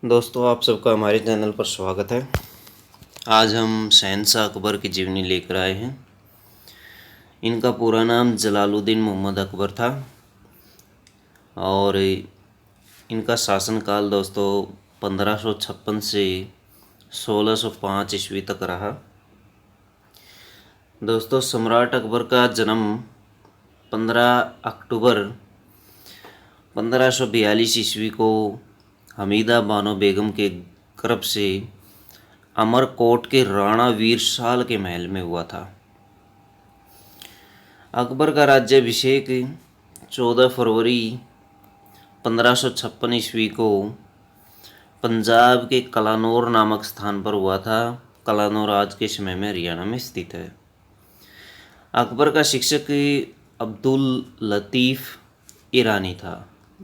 दोस्तों, आप सबका हमारे चैनल पर स्वागत है। आज हम शहंशाह अकबर की जीवनी लेकर आए हैं। इनका पूरा नाम जलालुद्दीन मोहम्मद अकबर था और इनका शासनकाल दोस्तों 1556 से 1605 ईस्वी तक रहा। दोस्तों, सम्राट अकबर का जन्म 15 अक्टूबर 1542 ईस्वी को हमीदा बानो बेगम के गर्भ से अमरकोट के राणा वीरसाल के महल में हुआ था। अकबर का राज्याभिषेक 14 फरवरी 1556 ईस्वी को पंजाब के कलानौर नामक स्थान पर हुआ था। कलानौर आज के समय में हरियाणा में स्थित है। अकबर का शिक्षक अब्दुल लतीफ़ ईरानी था।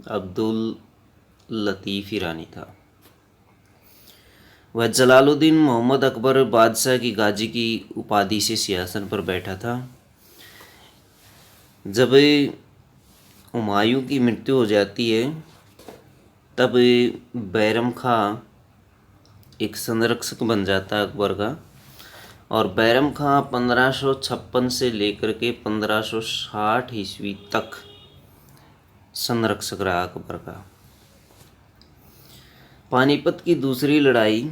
अब्दुल लतीफ़ ईरानी था। वह जलालुद्दीन मोहम्मद अकबर बादशाह की गाजी की उपाधि से सिंहासन पर बैठा था। जब हुमायूं की मृत्यु हो जाती है तब बैरम खां एक संरक्षक बन जाता है अकबर का, और बैरम खां 1556 से लेकर के 1560 ईस्वी तक संरक्षक रहा अकबर का। पानीपत की दूसरी लड़ाई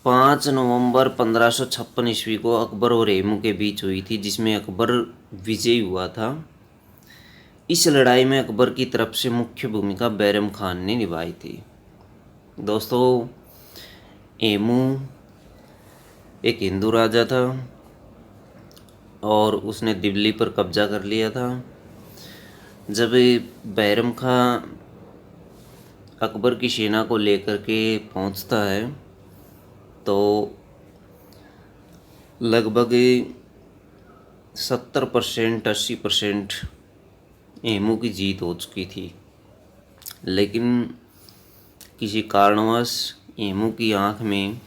5 नवंबर 1556 ईस्वी को अकबर और हेमू के बीच हुई थी, जिसमें अकबर विजयी हुआ था। इस लड़ाई में अकबर की तरफ से मुख्य भूमिका बैरम खान ने निभाई थी। दोस्तों, हेमू एक हिंदू राजा था और उसने दिल्ली पर कब्जा कर लिया था। जब बैरम खां अकबर की सेना को लेकर के पहुंचता है तो लगभग 70% 80% हेमू की जीत हो चुकी थी, लेकिन किसी कारणवश हेमू की आंख में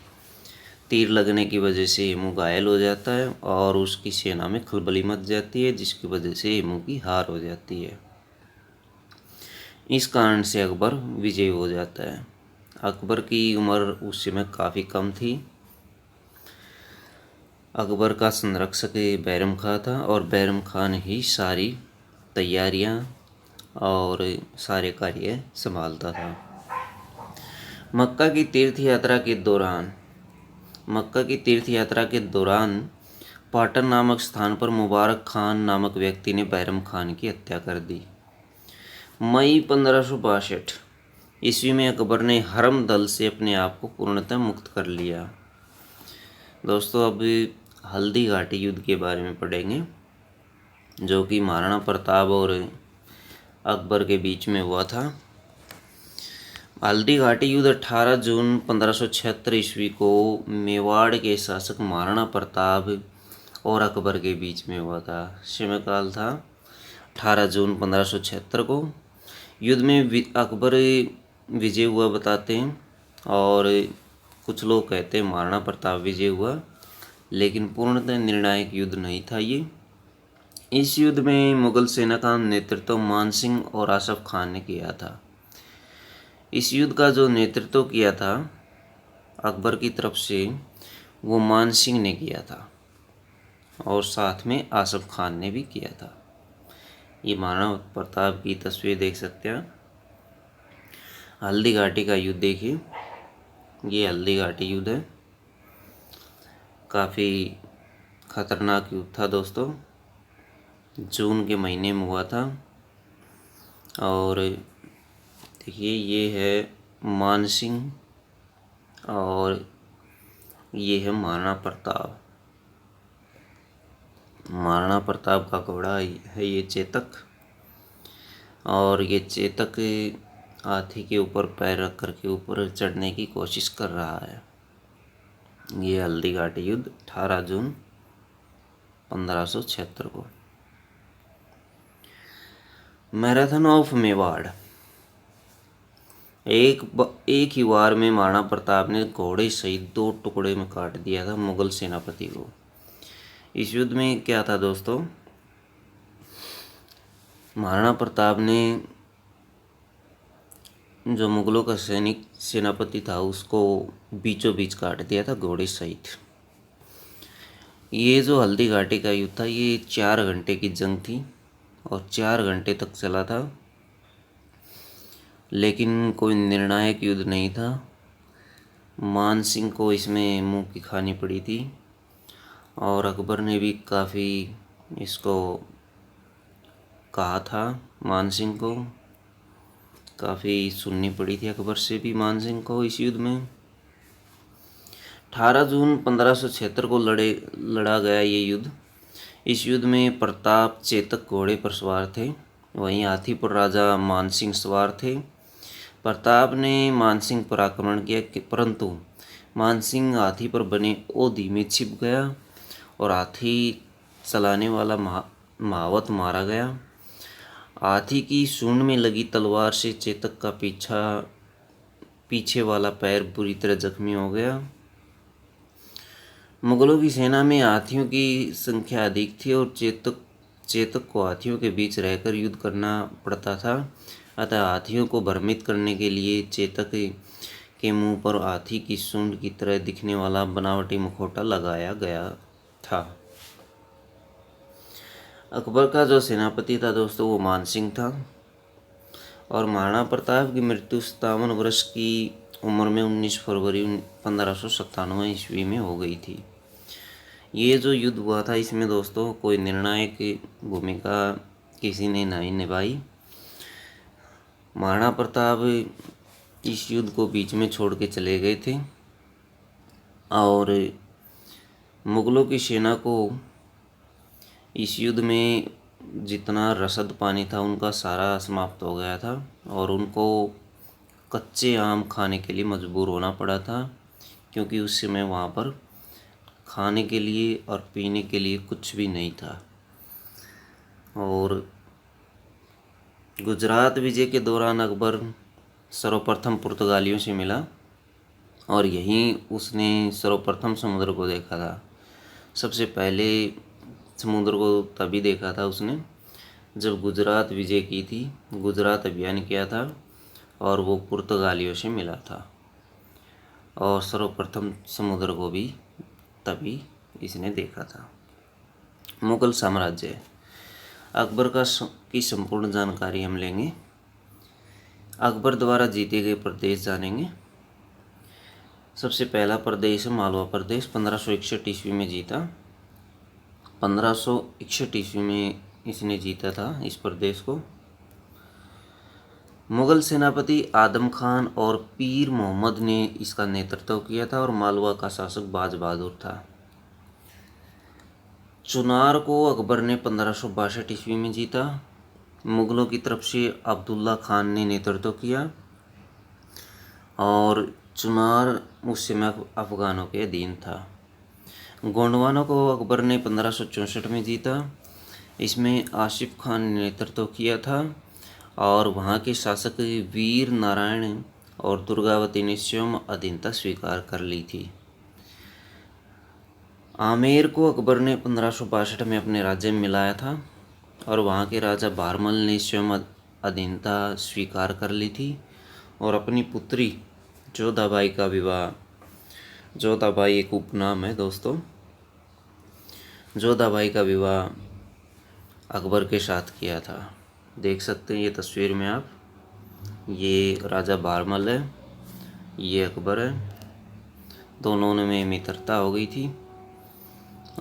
तीर लगने की वजह से हेमू घायल हो जाता है और उसकी सेना में खलबली मच जाती है, जिसकी वजह से हेमू की हार हो जाती है। इस कारण से अकबर विजयी हो जाता है। अकबर की उम्र उस समय काफ़ी कम थी। अकबर का संरक्षक बैरम खां था और बैरम खान ही सारी तैयारियां और सारे कार्य संभालता था। मक्का की तीर्थ यात्रा के दौरान पाटन नामक स्थान पर मुबारक खान नामक व्यक्ति ने बैरम खान की हत्या कर दी। मई 1562 ईस्वी में अकबर ने हरम दल से अपने आप को पूर्णतः मुक्त कर लिया। दोस्तों, अब हल्दी घाटी युद्ध के बारे में पढ़ेंगे, जो कि महाराणा प्रताप और अकबर के बीच में हुआ था। हल्दी घाटी युद्ध 18 जून 1576 ईस्वी को मेवाड़ के शासक महाराणा प्रताप और अकबर के बीच में हुआ था। समय काल था 18 जून 1576 को। युद्ध में अकबर विजय हुआ बताते हैं और कुछ लोग कहते हैं महाराणा प्रताप विजय हुआ, लेकिन पूर्णतः निर्णायक युद्ध नहीं था ये। इस युद्ध में मुगल सेना का नेतृत्व मान सिंह और आसफ खान ने किया था। इस युद्ध का जो नेतृत्व किया था अकबर की तरफ से, वो मान सिंह ने किया था और साथ में आसफ खान ने भी किया था। ये महाराणा प्रताप की तस्वीर देख सकते हैं। हल्दी घाटी का युद्ध देखिए, ये हल्दी घाटी युद्ध है। काफ़ी खतरनाक युद्ध था दोस्तों। जून के महीने में हुआ था। और देखिए, ये है मान सिंह और ये है महाराणा प्रताप। महाराणा प्रताप का घोड़ा है ये चेतक, और ये चेतक हाथी के ऊपर पैर रख करके ऊपर चढ़ने की कोशिश कर रहा है। ये हल्दी घाटी युद्ध 18 जून 1576 को। Marathon of Mewar. एक ही बार में महाराणा प्रताप ने घोड़े सहित 2 टुकड़े में काट दिया था मुगल सेनापति को। इस युद्ध में क्या था दोस्तों, महाराणा प्रताप ने जो मुगलों का सैनिक सेनापति था उसको बीचों बीच काट दिया था घोड़े सहित। ये जो हल्दी घाटी का युद्ध था ये 4 घंटे की जंग थी और 4 घंटे तक चला था, लेकिन कोई निर्णायक युद्ध नहीं था। मान सिंह को इसमें मुंह की खानी पड़ी थी और अकबर ने भी काफ़ी इसको कहा था। मान सिंह को काफ़ी सुननी पड़ी थी अकबर से भी मान सिंह को इस युद्ध में। 18 जून 1576 को लड़ा गया ये युद्ध। इस युद्ध में प्रताप चेतक घोड़े पर सवार थे, वहीं हाथी पर राजा मानसिंह सवार थे। प्रताप ने मानसिंह पर आक्रमण किया परंतु मानसिंह हाथी पर बने ओधी में छिप गया और हाथी चलाने वाला महावत मारा गया। हाथी की सूंड में लगी तलवार से चेतक का पीछे वाला पैर बुरी तरह जख्मी हो गया। मुगलों की सेना में हाथियों की संख्या अधिक थी और चेतक को हाथियों के बीच रहकर युद्ध करना पड़ता था। अतः हाथियों को भ्रमित करने के लिए चेतक के मुंह पर हाथी की सूंड की तरह दिखने वाला बनावटी मुखौटा लगाया गया था। अकबर का जो सेनापति था दोस्तों वो मानसिंह था और महाराणा प्रताप की मृत्यु 57 वर्ष की उम्र में 19 फरवरी 1597 ईस्वी में हो गई थी। ये जो युद्ध हुआ था इसमें दोस्तों कोई निर्णायक भूमिका किसी ने नहीं निभाई। महाराणा प्रताप इस युद्ध को बीच में छोड़ के चले गए थे और मुगलों की सेना को इस युद्ध में जितना रसद पानी था उनका सारा समाप्त हो गया था और उनको कच्चे आम खाने के लिए मजबूर होना पड़ा था, क्योंकि उस समय वहाँ पर खाने के लिए और पीने के लिए कुछ भी नहीं था। और गुजरात विजय के दौरान अकबर सर्वप्रथम पुर्तगालियों से मिला और यहीं उसने सर्वप्रथम समुद्र को देखा था। सबसे पहले समुद्र को तभी देखा था उसने जब गुजरात विजय की थी, गुजरात अभियान किया था और वो पुर्तगालियों से मिला था और सर्वप्रथम समुद्र को भी तभी इसने देखा था। मुगल साम्राज्य अकबर की संपूर्ण जानकारी हम लेंगे। अकबर द्वारा जीते गए प्रदेश जानेंगे। सबसे पहला प्रदेश है मालवा प्रदेश, 1561 ईस्वी में जीता। 1561 ईस्वी में इसने जीता था इस प्रदेश को। मुगल सेनापति आदम खान और पीर मोहम्मद ने इसका नेतृत्व किया था और मालवा का शासक बाज बहादुर था। चुनार को अकबर ने 1562 ईस्वी में जीता। मुगलों की तरफ से अब्दुल्ला खान ने नेतृत्व किया और चुनार उस समय अफगानों के अधीन था। गोंडवाना को अकबर ने 1564 में जीता। इसमें आसिफ खान ने नेतृत्व किया था और वहाँ के शासक वीर नारायण और दुर्गावती ने स्वयं अधीनता स्वीकार कर ली थी। आमेर को अकबर ने 1562 में अपने राज्य में मिलाया था और वहाँ के राजा भारमल ने स्वयं अधीनता स्वीकार कर ली थी और अपनी पुत्री जोधाबाई का विवाह, जोधाबाई एक उपनाम है दोस्तों, जोधाबाई का विवाह अकबर के साथ किया था। देख सकते हैं ये तस्वीर में आप, ये राजा भारमल है, ये अकबर है, दोनों में मित्रता हो गई थी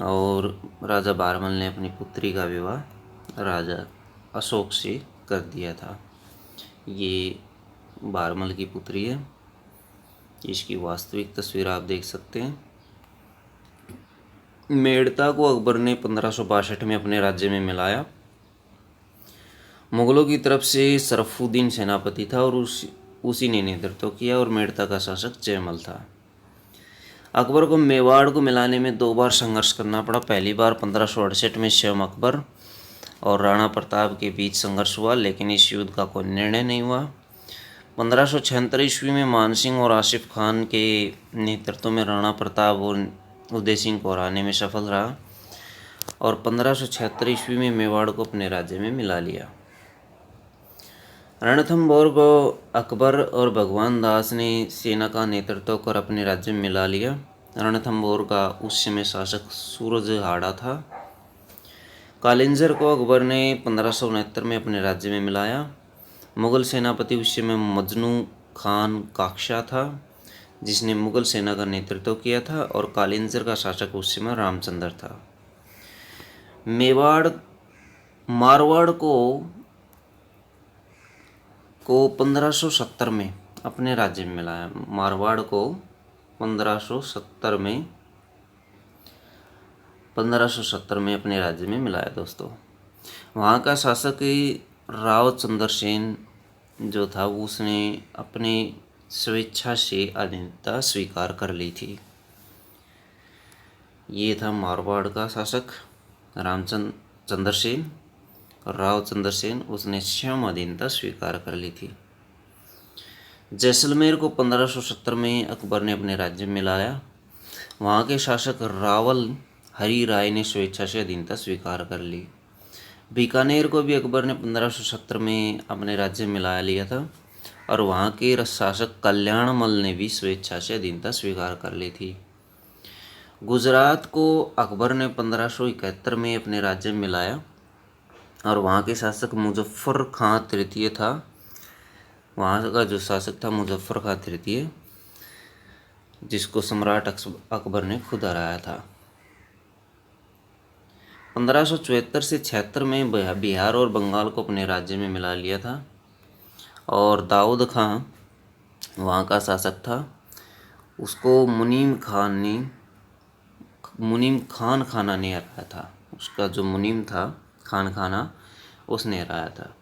और राजा भारमल ने अपनी पुत्री का विवाह राजा अशोक से कर दिया था। ये भारमल की पुत्री है, इसकी वास्तविक तस्वीर आप देख सकते हैं। मेड़ता को अकबर ने 1562 में अपने राज्य में मिलाया। मुगलों की तरफ से सरफुद्दीन सेनापति था और उसी ने नेतृत्व किया और मेड़ता का शासक जयमल था। अकबर को मेवाड़ को मिलाने में 2 बार संघर्ष करना पड़ा। पहली बार 1568 में स्वयं अकबर और राणा प्रताप के बीच संघर्ष हुआ, लेकिन इस युद्ध का कोई निर्णय नहीं हुआ। 1576 ईस्वी में मानसिंह और आसिफ खान के नेतृत्व में राणा प्रताप और उदय सिंह को हराने में सफल रहा और 1576 ईस्वी में मेवाड़ को अपने राज्य में मिला लिया। रणथंभौर को अकबर और भगवान दास ने सेना का नेतृत्व कर अपने राज्य में मिला लिया। रणथंभौर का उस समय शासक सूरजहाड़ा था। कालिंजर को अकबर ने 1569 में अपने राज्य में मिलाया। मुगल सेनापति उस समय मजनू खान काक्षा था, जिसने मुगल सेना का नेतृत्व किया था, और कालिंजर का शासक उस समय रामचंद्र था। मारवाड़ को 1570 में अपने राज्य में मिलाया। मारवाड़ को 1570 में अपने राज्य में मिलाया दोस्तों। वहाँ का शासक राव चंद्रसेन जो था, उसने अपने स्वेच्छा से अधीनता स्वीकार कर ली थी। ये था मारवाड़ का शासक चंद्रसेन, राव चंद्रसेन, उसने स्वयं अधीनता स्वीकार कर ली थी। जैसलमेर को 1570 में अकबर ने अपने राज्य में लाया। वहाँ के शासक रावल हरि राय ने स्वेच्छा से अधीनता स्वीकार कर ली। बीकानेर को भी अकबर ने 1570 में अपने राज्य में ला लिया था, और वहाँ के शासक कल्याणमल ने भी स्वेच्छा से अधीनता स्वीकार कर ली थी। गुजरात को अकबर ने 1571 में अपने राज्य में लाया, और वहाँ के शासक मुजफ्फर खां तृतीय था। वहाँ का जो शासक था मुजफ्फर खां तृतीय, जिसको सम्राट अकबर ने खुद हराया था। 1574 से 76 में बिहार और बंगाल को अपने राज्य में मिला लिया था, और दाऊद खां वहाँ का शासक था। उसको मुनीम खान खाना ने हराया था। उसका जो मुनीम था खान खाना, उसने हराया था।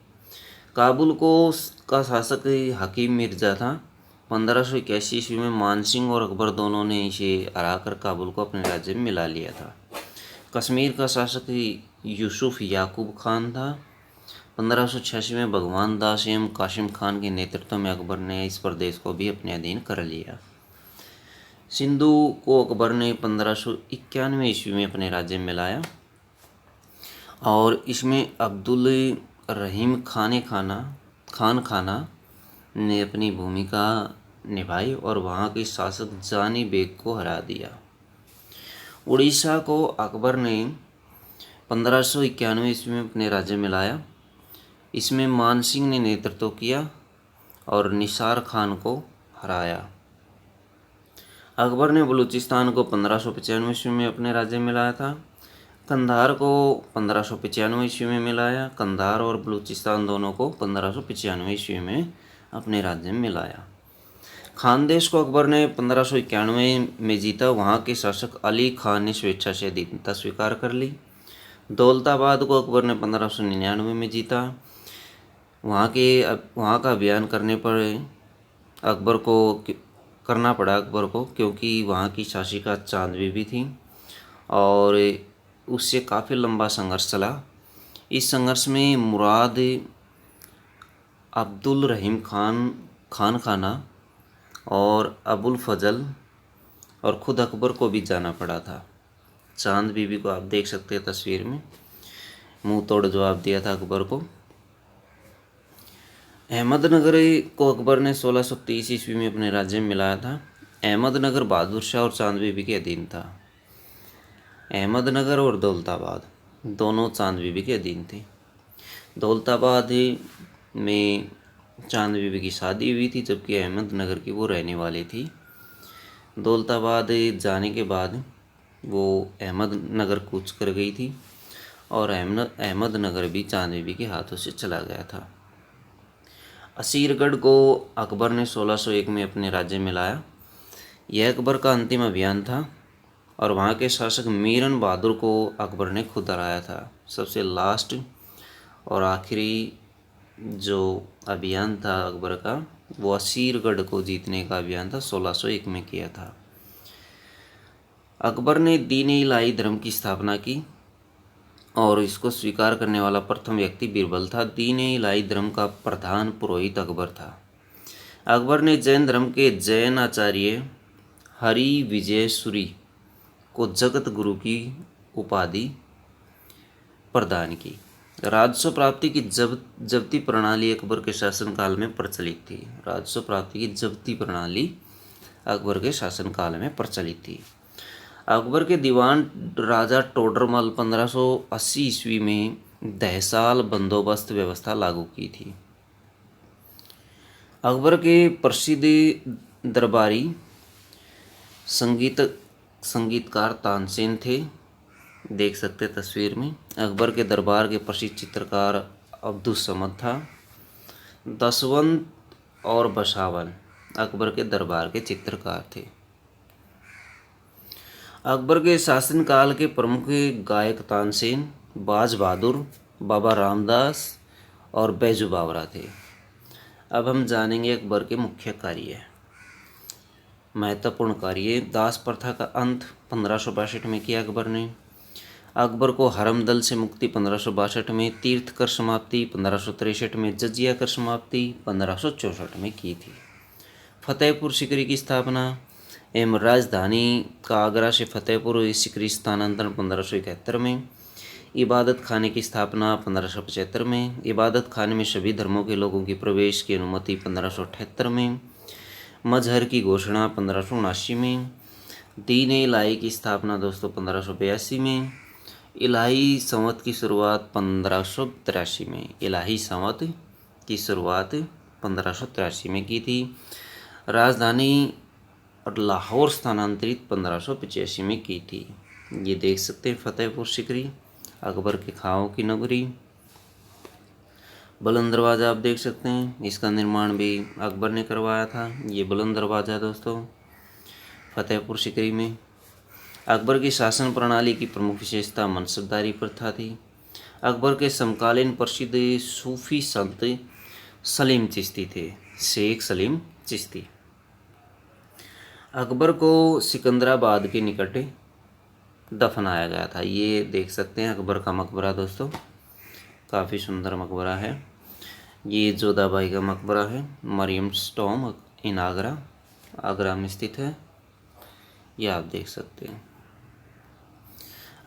काबुल का शासक हकीम मिर्ज़ा था। 1581 ईस्वी में मानसिंह और अकबर दोनों ने इसे हराकर काबुल को अपने राज्य में मिला लिया था। कश्मीर का शासक यूसुफ याकूब खान था। 1586 में भगवान दास एवं कासिम खान के नेतृत्व में अकबर ने इस प्रदेश को भी अपने अधीन कर लिया। सिंधु को अकबर ने 1591 ईस्वी में अपने राज्य में मिलाया, और इसमें अब्दुल रहीम खाना ने अपनी भूमिका निभाई और वहाँ के शासक जानी बेग को हरा दिया। उड़ीसा को अकबर ने 1591 ईस्वी में अपने राज्य में लाया। इसमें मानसिंह ने नेतृत्व किया और निसार खान को हराया। अकबर ने बलूचिस्तान को 1595 ईस्वी में अपने राज्य में लाया था। कंधार को 1595 ईस्वी में मिलाया। कंधार और बलूचिस्तान दोनों को 1595 ईस्वी में अपने राज्य में मिलाया। खानदेश को अकबर ने 1591 में जीता। वहाँ के शासक अली खान ने स्वेच्छा से अधीनता स्वीकार कर ली। दौलताबाद को अकबर ने 1599 में जीता। वहाँ का अभियान करना पड़ा अकबर को, क्योंकि वहाँ की शासिका चांद बीबी थी, और उससे काफ़ी लंबा संघर्ष चला। इस संघर्ष में मुराद अब्दुल रहीम खाना और अबुल फजल और ख़ुद अकबर को भी जाना पड़ा था। चांद बीबी को आप देख सकते हैं तस्वीर में, मुंह तोड़ जवाब दिया था अकबर को। अहमदनगर को अकबर ने 1623 ईस्वी में अपने राज्य में मिलाया था। अहमदनगर बहादुर शाह और चांद बीबी के अधीन था। अहमदनगर और दौलताबाद दोनों चांद बीबी के अधीन थे। दौलताबाद में चांद बीबी की शादी हुई थी, जबकि अहमदनगर की वो रहने वाली थी। दौलताबाद जाने के बाद वो अहमदनगर कूच कर गई थी, और अहमदनगर भी चांद बीबी के हाथों से चला गया था। असीरगढ़ को अकबर ने 1601 में अपने राज्य में लाया। यह अकबर का अंतिम अभियान था, और वहाँ के शासक मीरन बहादुर को अकबर ने खुद हराया था। सबसे लास्ट और आखिरी जो अभियान था अकबर का, वो असीरगढ़ को जीतने का अभियान था, 1601 में किया था। अकबर ने दीन-ए-इलाही धर्म की स्थापना की, और इसको स्वीकार करने वाला प्रथम व्यक्ति बीरबल था। दीन-ए-इलाही धर्म का प्रधान पुरोहित अकबर था। अकबर ने जैन धर्म के जैन आचार्य हरि विजयसुरी को जगत गुरु की उपाधि प्रदान की। राजस्व प्राप्ति की जब्ती प्रणाली अकबर के शासनकाल में प्रचलित थी। राजस्व प्राप्ति की जब्ती प्रणाली अकबर के शासनकाल में प्रचलित थी। अकबर के दीवान राजा टोडरमल 1580 ईस्वी में दहसाल बंदोबस्त व्यवस्था लागू की थी। अकबर के प्रसिद्ध दरबारी संगीतकार तानसेन थे, देख सकते तस्वीर में। अकबर के दरबार के प्रसिद्ध चित्रकार अब्दुस समद था। दसवंत और बसावन अकबर के दरबार के चित्रकार थे। अकबर के शासनकाल के प्रमुख गायक तानसेन, बाज बहादुर, बाबा रामदास और बैजू बावरा थे। अब हम जानेंगे अकबर के मुख्य कार्य। महत्वपूर्ण कार्य: दास प्रथा का अंत 1562 में किया अकबर ने। अकबर को हरम दल से मुक्ति 1562 में, तीर्थ कर समाप्ति 1563 में, जजिया कर समाप्ति 1564 में की थी। फतेहपुर सीकरी की स्थापना एवं राजधानी का आगरा से फतेहपुर सीकरी स्थानांतरण 1571 में। इबादत खाने की स्थापना 1575 में। इबादत खाने में सभी धर्मों के लोगों की प्रवेश की अनुमति 1578 में। मजहर की घोषणा 1579 में। दीन इलाही की स्थापना दोस्तों 1582 में। इलाही संवत की शुरुआत 1583 में। इलाही संवत की शुरुआत 1583 में की थी। राजधानी और लाहौर स्थानांतरित 1585 में की थी। ये देख सकते हैं फतेहपुर सीकरी अकबर के खाओं की नगरी। बुलंद दरवाज़ा आप देख सकते हैं, इसका निर्माण भी अकबर ने करवाया था। ये बुलंद दरवाज़ा दोस्तों फतेहपुर सीकरी में। अकबर की शासन प्रणाली की प्रमुख विशेषता मनसबदारी प्रथा थी। अकबर के समकालीन प्रसिद्ध सूफी संत सलीम चिश्ती थे, शेख सलीम चिश्ती। अकबर को सिकंदराबाद के निकट दफनाया गया था। ये देख सकते हैं अकबर का मकबरा दोस्तों, काफ़ी सुंदर मकबरा है। ये जोधाबाई का मकबरा है, मरियम टॉम इन आगरा, आगरा में स्थित है। ये आप देख सकते हैं।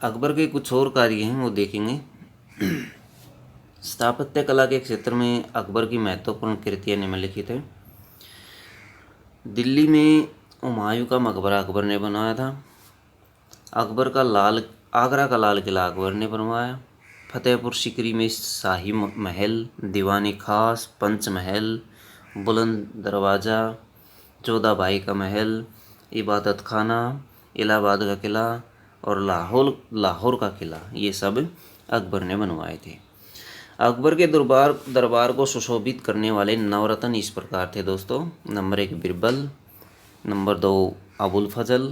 अकबर के कुछ और कार्य हैं वो देखेंगे। स्थापत्य कला के क्षेत्र में अकबर की महत्वपूर्ण कृतियाँ निम्नलिखित है। दिल्ली में हुमायूं का मकबरा अकबर ने बनाया था। आगरा का लाल किला अकबर ने बनवाया। फतेहपुर सीकरी में शाही महल, दीवानी खास, पंच महल, बुलंद दरवाज़ा, जोधाबाई का महल, इबादत खाना, इलाहाबाद का किला और लाहौर का किला, ये सब अकबर ने बनवाए थे। अकबर के दरबार को सुशोभित करने वाले नवरत्न इस प्रकार थे दोस्तों। Number 1 Birbal, number 2 Abul Fazal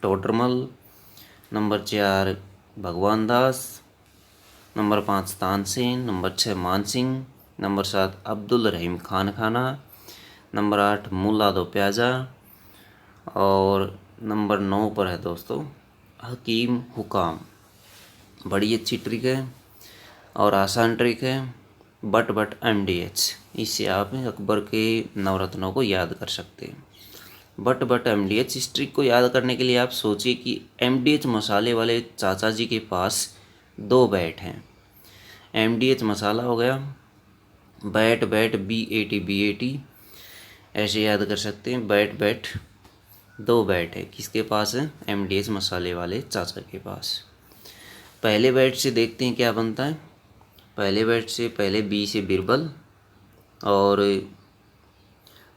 Todarmal, number 4 Bhagwan Das, number 5 Tansen, number 6 Mansingh, number 7 Abdul Rahim Khan Khana, number 8 मुल्ला दो प्याजा और नंबर 9 पर है दोस्तों हकीम हुकाम। बड़ी अच्छी ट्रिक है और आसान ट्रिक है। बट MDH, इससे आप अकबर के नवरत्नों को याद कर सकते हैं। बट MDH, इस ट्रिक को याद करने के लिए आप सोचिए कि MDH मसाले वाले चाचा जी के पास 2 बैट हैं। MDH मसाला हो गया, बैट BAT ऐसे याद कर सकते हैं। बैट 2 बैट है, किसके पास है? MDH मसाले वाले चाचा के पास। पहले बैट से देखते हैं क्या बनता है। पहले बैट से पहले B से बिरबल और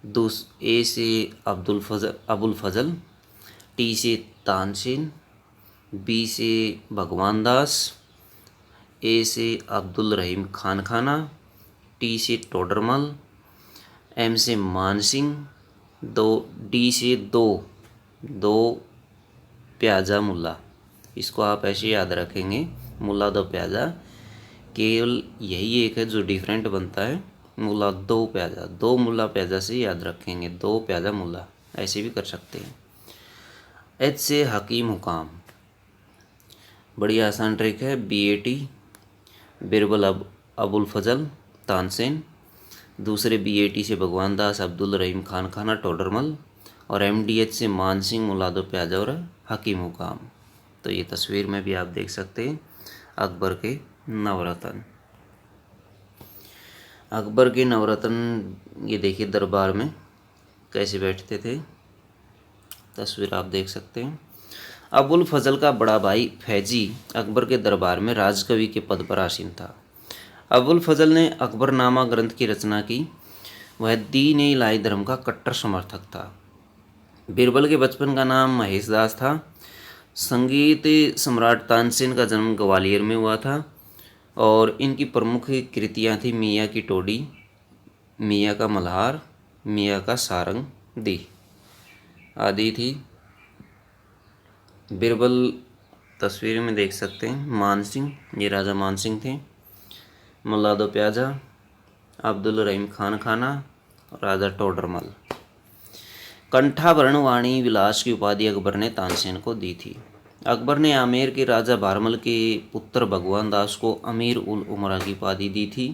A से अबुल फजल, T से तानसेन, B से भगवान दास, A से अब्दुल रहीम खान खाना, T से टोडरमल, M से मानसिंह, D से दो प्याजा मुल्ला। इसको आप ऐसे याद रखेंगे, मुल्ला दो प्याजा। केवल यही एक है जो डिफरेंट बनता है, मुल्ला दो प्याजा। 2 मुल्ला प्याजा से याद रखेंगे, 2 प्याजा मुल्ला, ऐसे भी कर सकते हैं। H से हकीम हुकाम, बड़ी आसान ट्रिक है। BAT बिरबल अबुल फजल तानसेन, दूसरे BAT से भगवान दास अब्दुल रहीम खान खाना टोडरमल और MDH से मानसिंह मुल्ला दो प्याजा और हकीम हुकाम। तो ये तस्वीर में भी आप देख सकते हैं अकबर के नवरत्न। अकबर के नवरत्न ये देखिए दरबार में कैसे बैठते थे, तस्वीर आप देख सकते हैं। अबुल फजल का बड़ा भाई फैजी अकबर के दरबार में राजकवि के पद पर आसीन था। अबुल फजल ने अकबरनामा ग्रंथ की रचना की। वह दीन इलाही धर्म का कट्टर समर्थक था। बीरबल के बचपन का नाम महेश दास था। संगीत सम्राट तानसेन का जन्म ग्वालियर में हुआ था और इनकी प्रमुख कृतियाँ थी मियाँ की टोडी, मियाँ का मल्हार, मियाँ का सारंग दी आदि थी। बीरबल तस्वीर में देख सकते हैं। मानसिंह, ये राजा मानसिंह थे। मुल्ला दो प्याजा, अब्दुल रहीम खान खाना, राजा टोडरमल। कंठाभरण वाणी विलास की उपाधि अकबर ने तानसेन को दी थी। अकबर ने आमेर के राजा भारमल के पुत्र भगवान दास को अमीर उल उमरा की उपाधि दी थी।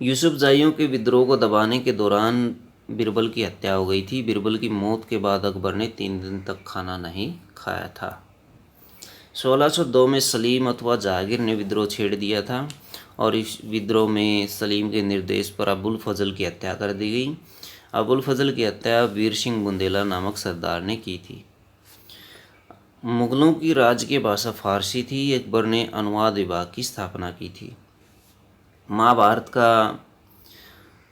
यूसुफजाइयों के विद्रोह को दबाने के दौरान बीरबल की हत्या हो गई थी। बीरबल की मौत के बाद अकबर ने 3 दिन तक खाना नहीं खाया था। 1602 में सलीम अथवा जहांगीर ने विद्रोह छेड़ दिया था और इस विद्रोह में सलीम के निर्देश पर अबुल फजल की हत्या कर दी गई। अबुल फजल की हत्या वीर सिंह बुंदेला नामक सरदार ने की थी। मुगलों की राज्य भाषा फारसी थी। अकबर ने अनुवाद विभाग की स्थापना की थी। महाभारत का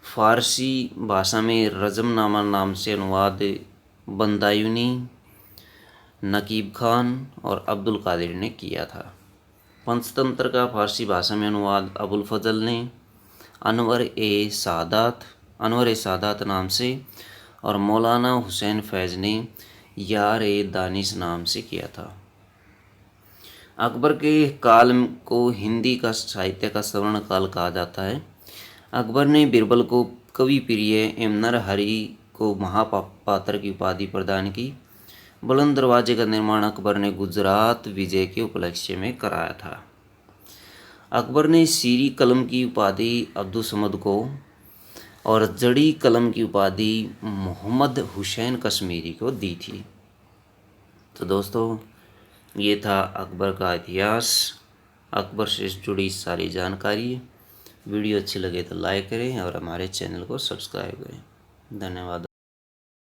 फारसी भाषा में रजमनामा नाम से अनुवाद बंदायूनी, नकीब खान और अब्दुल कादिर ने किया था। पंचतंत्र का फारसी भाषा में अनुवाद अबुल फजल ने अनवर ए सादात नाम से और मौलाना हुसैन फैज़ ने यार ए दानिश नाम से किया था। अकबर के काल को हिंदी का साहित्य का स्वर्ण काल कहा जाता है। अकबर ने बीरबल को कवि प्रिय एवं नरहरि को महापात्र की उपाधि प्रदान की। बुलंद दरवाजे का निर्माण अकबर ने गुजरात विजय के उपलक्ष्य में कराया था। अकबर ने सीरी कलम की उपाधि अब्दुल को और जड़ी कलम की उपाधि मोहम्मद हुसैन कश्मीरी को दी थी। तो दोस्तों, ये था अकबर का इतिहास, अकबर से जुड़ी सारी जानकारी। वीडियो अच्छी लगे तो लाइक करें और हमारे चैनल को सब्सक्राइब करें। धन्यवाद।